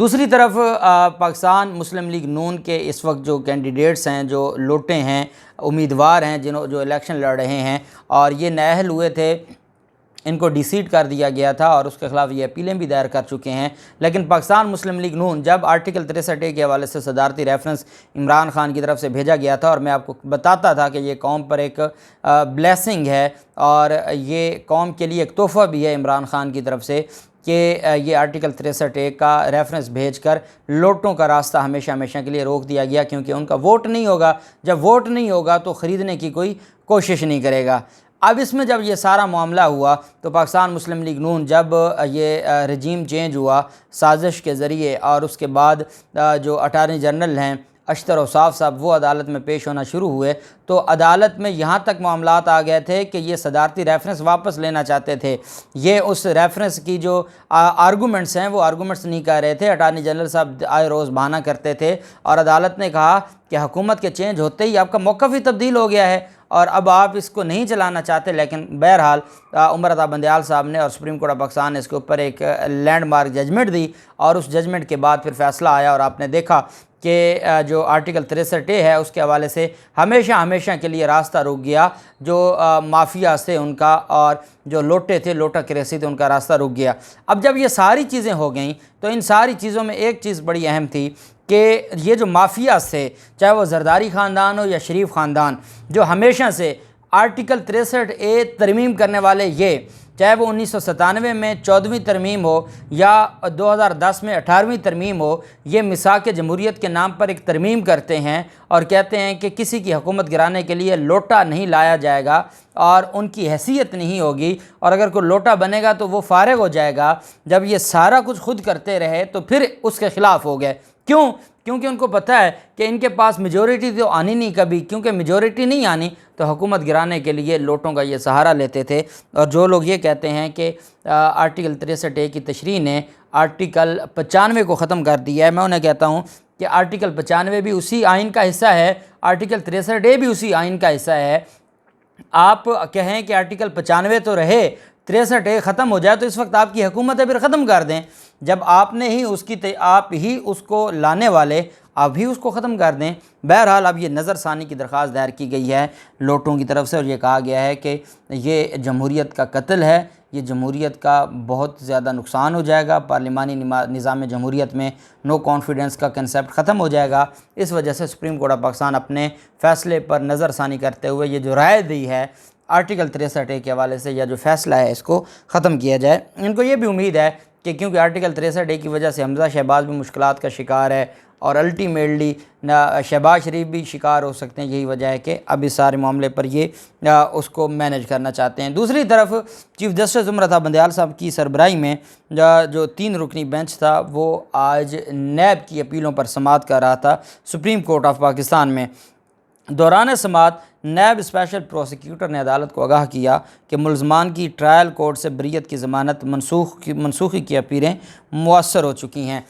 دوسری طرف پاکستان مسلم لیگ نون کے اس وقت جو کینڈیڈیٹس ہیں، جو لوٹے ہیں، امیدوار ہیں، جو الیکشن لڑ رہے ہیں اور یہ نااہل ہوئے تھے، ان کو ڈی سیٹ کر دیا گیا تھا اور اس کے خلاف یہ اپیلیں بھی دائر کر چکے ہیں، لیکن پاکستان مسلم لیگ نون جب آرٹیکل 63A کے حوالے سے صدارتی ریفرنس عمران خان کی طرف سے بھیجا گیا تھا، اور میں آپ کو بتاتا تھا کہ یہ قوم پر ایک بلیسنگ ہے اور یہ قوم کے لیے ایک تحفہ بھی ہے عمران خان کی طرف سے کہ یہ آرٹیکل 63A کا ریفرنس بھیج کر لوٹوں کا راستہ ہمیشہ ہمیشہ کے لیے روک دیا گیا، کیونکہ ان کا ووٹ نہیں ہوگا، جب ووٹ نہیں ہوگا تو خریدنے کی کوئی کوشش نہیں کرے گا۔ اب اس میں جب یہ سارا معاملہ ہوا تو پاکستان مسلم لیگ نون جب یہ رجیم چینج ہوا سازش کے ذریعے، اور اس کے بعد جو اٹارنی جنرل ہیں اشتر اوصاف صاحب وہ عدالت میں پیش ہونا شروع ہوئے، تو عدالت میں یہاں تک معاملات آ گئے تھے کہ یہ صدارتی ریفرنس واپس لینا چاہتے تھے۔ یہ اس ریفرنس کی جو آرگومنٹس ہیں وہ آرگومنٹس نہیں کہہ رہے تھے، اٹارنی جنرل صاحب آئے روز بہانہ کرتے تھے، اور عدالت نے کہا کہ حکومت کے چینج ہوتے ہی آپ کا موقف ہی تبدیل ہو گیا ہے اور اب آپ اس کو نہیں چلانا چاہتے۔ لیکن بہرحال عمر عطا بندیال صاحب نے اور سپریم کورٹ آف پاکستان نے اس کے اوپر ایک لینڈ مارک ججمنٹ دی، اور اس ججمنٹ کے بعد پھر فیصلہ آیا، اور آپ نے دیکھا کہ جو آرٹیکل 63A ہے اس کے حوالے سے ہمیشہ ہمیشہ کے لیے راستہ رک گیا، جو مافیا سے ان کا اور جو لوٹے تھے، لوٹا کریسی تھے، ان کا راستہ رک گیا۔ اب جب یہ ساری چیزیں ہو گئیں تو ان ساری چیزوں میں ایک چیز بڑی اہم تھی کہ یہ جو مافیاز تھے، چاہے وہ زرداری خاندان ہو یا شریف خاندان، جو ہمیشہ سے آرٹیکل 63A ترمیم کرنے والے، یہ چاہے وہ 1997 میں 14ویں ترمیم ہو یا 2010 میں 18ویں ترمیم ہو، یہ میثاق جمہوریت کے نام پر ایک ترمیم کرتے ہیں اور کہتے ہیں کہ کسی کی حکومت گرانے کے لیے لوٹا نہیں لایا جائے گا اور ان کی حیثیت نہیں ہوگی، اور اگر کوئی لوٹا بنے گا تو وہ فارغ ہو جائے گا۔ جب یہ سارا کچھ خود کرتے رہے تو پھر اس کے خلاف ہو گئے۔ کیوں؟ کیونکہ ان کو پتہ ہے کہ ان کے پاس میجورٹی تو آنی نہیں کبھی، کیونکہ میجورٹی نہیں آنی تو حکومت گرانے کے لیے لوٹوں کا یہ سہارا لیتے تھے۔ اور جو لوگ یہ کہتے ہیں کہ آرٹیکل 63A کی تشریح نے آرٹیکل 95 کو ختم کر دیا ہے، میں انہیں کہتا ہوں کہ آرٹیکل 95 بھی اسی آئین کا حصہ ہے، آرٹیکل 63A بھی اسی آئین کا حصہ ہے۔ آپ کہیں کہ آرٹیکل 95 تو رہے، 63A ختم ہو جائے تو اس وقت آپ کی حکومت ہے، پھر ختم کر دیں۔ جب آپ نے ہی آپ ہی اس کو لانے والے، آپ ہی اس کو ختم کر دیں۔ بہرحال اب یہ نظر ثانی کی درخواست دائر کی گئی ہے لوٹوں کی طرف سے، اور یہ کہا گیا ہے کہ یہ جمہوریت کا قتل ہے، یہ جمہوریت کا بہت زیادہ نقصان ہو جائے گا، پارلیمانی نظام جمہوریت میں نو کانفیڈنس کا کنسیپٹ ختم ہو جائے گا۔ اس وجہ سے سپریم کورٹ آف پاکستان اپنے فیصلے پر نظر ثانی کرتے ہوئے یہ جو رائے دی ہے آرٹیکل 63A کے حوالے سے، یا جو فیصلہ ہے اس کو ختم کیا جائے۔ ان کو یہ بھی امید ہے کہ کیونکہ آرٹیکل 63A کی وجہ سے حمزہ شہباز بھی مشکلات کا شکار ہے اور الٹیمیٹلی شہباز شریف بھی شکار ہو سکتے ہیں، یہی وجہ ہے کہ اب اس سارے معاملے پر یہ اس کو مینیج کرنا چاہتے ہیں۔ دوسری طرف چیف جسٹس عمر عطا بندیال صاحب کی سربراہی میں جو 3 رکنی بینچ تھا وہ آج نیب کی اپیلوں پر سماعت کر رہا تھا سپریم کورٹ آف پاکستان میں۔ دوران سماعت نیب اسپیشل پروسیکیوٹر نے عدالت کو آگاہ کیا کہ ملزمان کی ٹرائل کورٹ سے بریت کی ضمانت منسوخی کی اپیلیں مؤثر ہو چکی ہیں۔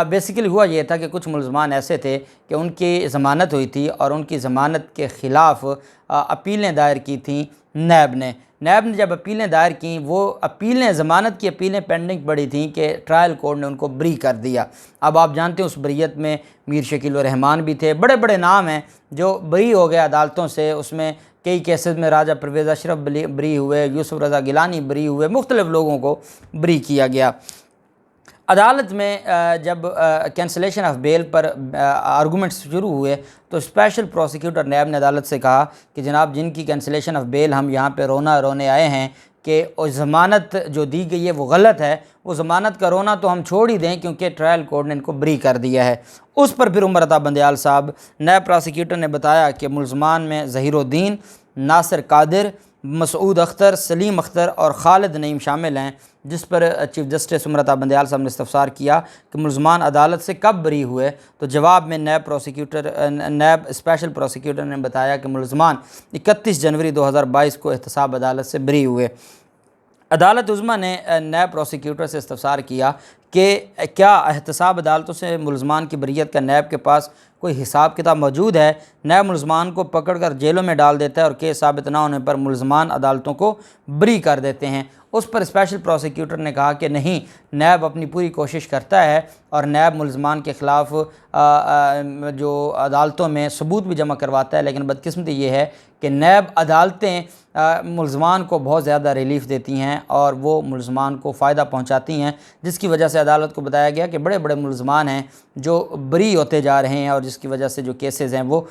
بیسیکلی ہوا یہ تھا کہ کچھ ملزمان ایسے تھے کہ ان کی ضمانت ہوئی تھی اور ان کی ضمانت کے خلاف اپیلیں دائر کی تھیں نیب نے جب اپیلیں دائر کیں، وہ اپیلیں ضمانت کی اپیلیں پینڈنگ پڑی تھیں کہ ٹرائل کورٹ نے ان کو بری کر دیا۔ اب آپ جانتے ہیں اس بریت میں میر شکیل الرحمان بھی تھے، بڑے بڑے نام ہیں جو بری ہو گئے عدالتوں سے۔ اس میں کئی کیسز میں راجہ پرویز اشرف بری ہوئے، یوسف رضا گیلانی بری ہوئے، مختلف لوگوں کو بری کیا گیا۔ عدالت میں جب کینسلیشن آف بیل پر آرگومنٹس شروع ہوئے تو اسپیشل پروسیکیوٹر نیب نے عدالت سے کہا کہ جناب جن کی کینسلیشن آف بیل ہم یہاں پہ رونے آئے ہیں کہ ضمانت جو دی گئی ہے وہ غلط ہے، وہ ضمانت کا رونا تو ہم چھوڑ ہی دیں کیونکہ ٹرائل کورٹ نے ان کو بری کر دیا ہے۔ اس پر پھر عمر عطا بندیال صاحب نیب پروسیکیوٹر نے بتایا کہ ملزمان میں ظہیر الدین، ناصر قادر، مسعود اختر، سلیم اختر اور خالد نعیم شامل ہیں، جس پر چیف جسٹس عمر عطا بندیال صاحب نے استفسار کیا کہ ملزمان عدالت سے کب بری ہوئے، تو جواب میں نیب اسپیشل پروسیکیوٹر نے بتایا کہ ملزمان 31 جنوری 2022 کو احتساب عدالت سے بری ہوئے۔ عدالت عظمیٰ نے نیب پروسیکیوٹر سے استفسار کیا کہ کیا احتساب عدالتوں سے ملزمان کی بریت کا نیب کے پاس کوئی حساب کتاب موجود ہے؟ نیب ملزمان کو پکڑ کر جیلوں میں ڈال دیتا ہے اور کیس ثابت نہ ہونے پر ملزمان عدالتوں کو بری کر دیتے ہیں۔ اس پر اسپیشل پروسیکیوٹر نے کہا کہ نہیں، نیب اپنی پوری کوشش کرتا ہے اور نیب ملزمان کے خلاف جو عدالتوں میں ثبوت بھی جمع کرواتا ہے، لیکن بدقسمتی یہ ہے کہ نیب عدالتیں ملزمان کو بہت زیادہ ریلیف دیتی ہیں اور وہ ملزمان کو فائدہ پہنچاتی ہیں، جس کی وجہ سے عدالت کو بتایا گیا کہ بڑے بڑے ملزمان ہیں جو بری ہوتے جا رہے ہیں، اور جس کی وجہ سے جو کیسز ہیں وہ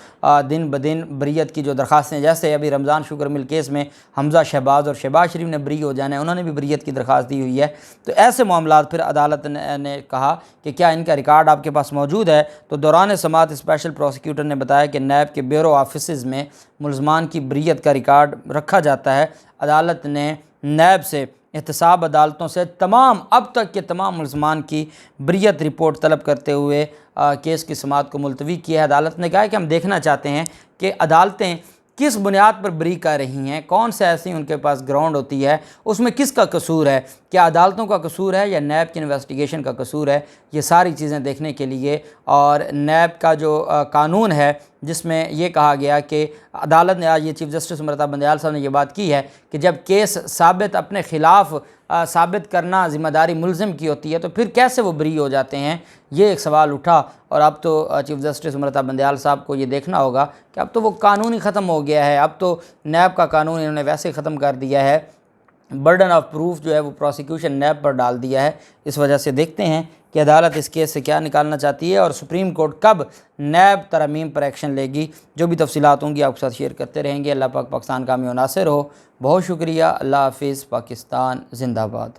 دن بدن بریت کی جو درخواستیں، جیسے ابھی رمضان شوگر مل کیس میں حمزہ شہباز اور شہباز شریف نے بری ہو جانا ہے، انہوں نے بھی بریت کی درخواست دی ہوئی ہے۔ تو ایسے معاملات پھر عدالت نے کہا کہ کیا ان کا ریکارڈ آپ کے پاس موجود ہے؟ تو دوران سماعت اسپیشل پروسیکیوٹر نے بتایا کہ نیب کے بیورو آفیسز میں ملزمان کی بریت کا ریکارڈ رکھا جاتا ہے۔ عدالت نے نیب سے احتساب عدالتوں سے اب تک کے تمام ملزمان کی بریت رپورٹ طلب کرتے ہوئے کیس کی سماعت کو ملتوی کیا ہے۔ عدالت نے کہا کہ ہم دیکھنا چاہتے ہیں کہ عدالتیں کس بنیاد پر بری کر رہی ہیں، کون سے ایسی ان کے پاس گراؤنڈ ہوتی ہے، اس میں کس کا قصور ہے، کیا عدالتوں کا قصور ہے یا نیب کی انویسٹیگیشن کا قصور ہے۔ یہ ساری چیزیں دیکھنے کے لیے، اور نیب کا جو قانون ہے جس میں یہ کہا گیا کہ عدالت نے آج یہ چیف جسٹس امرتا بندیال صاحب نے یہ بات کی ہے کہ جب کیس ثابت اپنے خلاف ثابت کرنا ذمہ داری ملزم کی ہوتی ہے تو پھر کیسے وہ بری ہو جاتے ہیں، یہ ایک سوال اٹھا۔ اور اب تو چیف جسٹس امرتا بندیال صاحب کو یہ دیکھنا ہوگا کہ اب تو وہ قانون ہی ختم ہو گیا ہے، اب تو نیب کا قانون انہوں نے ویسے ختم کر دیا ہے، برڈن آف پروف جو ہے وہ پروسیکیوشن نیب پر ڈال دیا ہے۔ اس وجہ سے دیکھتے ہیں کہ عدالت اس کیس سے کیا نکالنا چاہتی ہے اور سپریم کورٹ کب نیب ترمیم پر ایکشن لے گی۔ جو بھی تفصیلات ہوں گی آپ کے ساتھ شیئر کرتے رہیں گے۔ اللہ پاک پاکستان کامیاب و ناصر ہو۔ بہت شکریہ۔ اللہ حافظ۔ پاکستان زندہ باد۔